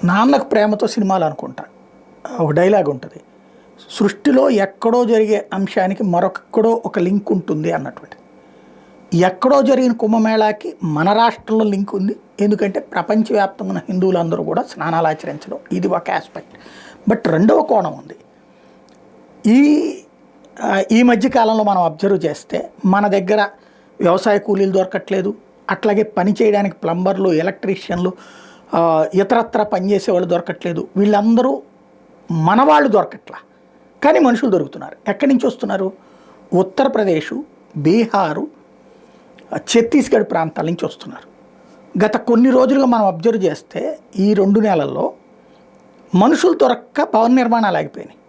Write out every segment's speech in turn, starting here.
నాన్నకు ప్రేమతో సినిమాలు అనుకుంటా ఒక డైలాగ్ ఉంటుంది, సృష్టిలో ఎక్కడో జరిగే అంశానికి మరొక్కడో ఒక లింక్ ఉంటుంది అన్నటువంటి. ఎక్కడో జరిగిన కుంభమేళాకి మన రాష్ట్రంలో లింక్ ఉంది, ఎందుకంటే ప్రపంచవ్యాప్తంగా ఉన్న హిందువులందరూ కూడా స్నానాలు ఆచరించడం ఇది ఒక ఆస్పెక్ట్. బట్ రెండవ కోణం ఉంది. ఈ ఈ మధ్యకాలంలో మనం అబ్జర్వ్ చేస్తే మన దగ్గర వ్యవసాయ కూలీలు దొరకట్లేదు, అట్లాగే పని చేయడానికి ప్లంబర్లు, ఎలక్ట్రీషియన్లు, ఇతరత్ర పనిచేసే వాళ్ళు దొరకట్లేదు. వీళ్ళందరూ మన వాళ్ళు దొరకట్లా, కానీ మనుషులు దొరుకుతున్నారు. ఎక్కడి నుంచి వస్తున్నారు? ఉత్తరప్రదేశ్, బీహారు, ఛత్తీస్గఢ్ ప్రాంతాల నుంచి వస్తున్నారు. గత కొన్ని రోజులుగా మనం అబ్జర్వ్ చేస్తే ఈ 2 నెలల్లో మనుషులు దొరక్క భవన నిర్మాణాలు ఆగిపోయినాయి,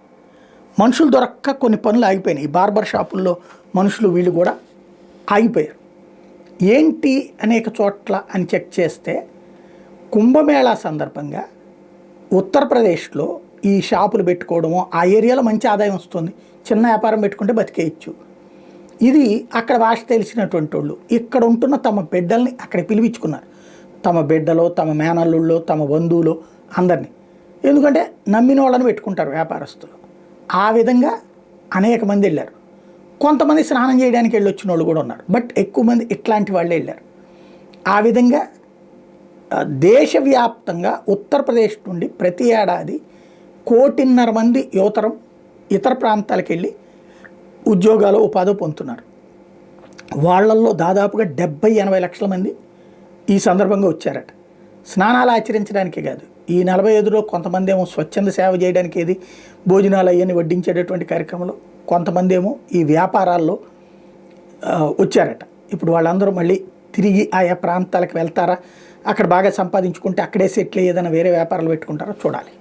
మనుషులు దొరక్క కొన్ని పనులు ఆగిపోయినాయి. బార్బర్ షాపుల్లో మనుషులు వీళ్ళు కూడా ఆగిపోయారు. ఏంటి అనేక చోట్ల అని చెక్ చేస్తే కుంభమేళా సందర్భంగా ఉత్తరప్రదేశ్లో ఈ షాపులు పెట్టుకోవడము, ఆ ఏరియాలో మంచి ఆదాయం వస్తుంది, చిన్న వ్యాపారం పెట్టుకుంటే బతికేయచ్చు. ఇది అక్కడ భాష తెలిసినటువంటి వాళ్ళు ఇక్కడ ఉంటున్న తమ బిడ్డల్ని అక్కడ పిలిపించుకున్నారు. తమ బిడ్డలో, తమ మేనల్లుళ్ళో, తమ బంధువులు అందరినీ. ఎందుకంటే నమ్మిన వాళ్ళని పెట్టుకుంటారు వ్యాపారస్తులు. ఆ విధంగా అనేక మంది వెళ్ళారు. కొంతమంది స్నానం చేయడానికి వెళ్ళి వచ్చిన వాళ్ళు కూడా ఉన్నారు, బట్ ఎక్కువ మంది ఇట్లాంటి వాళ్ళే వెళ్ళారు. ఆ విధంగా దేశవ్యాప్తంగా ఉత్తరప్రదేశ్ నుండి ప్రతి ఏడాది 1.5 కోటి మంది యువతరం ఇతర ప్రాంతాలకు వెళ్ళి ఉద్యోగాలు, ఉపాధి పొందుతున్నారు. వాళ్ళల్లో దాదాపుగా 70-80 లక్షల మంది ఈ సందర్భంగా వచ్చారట. స్నానాలు ఆచరించడానికే కాదు, ఈ 45లో కొంతమంది ఏమో స్వచ్ఛంద సేవ చేయడానికి, ఏది భోజనాలు అవన్నీ వడ్డించేటటువంటి కార్యక్రమంలో, కొంతమంది ఏమో ఈ వ్యాపారాల్లో వచ్చారట. ఇప్పుడు వాళ్ళందరూ మళ్ళీ తిరిగి ఆయా ప్రాంతాలకు వెళ్తారా, అక్కడ బాగా సంపాదించుకుంటే అక్కడే సెటిల్ ఏదైనా వేరే వ్యాపారాలు పెట్టుకుంటారో చూడాలి.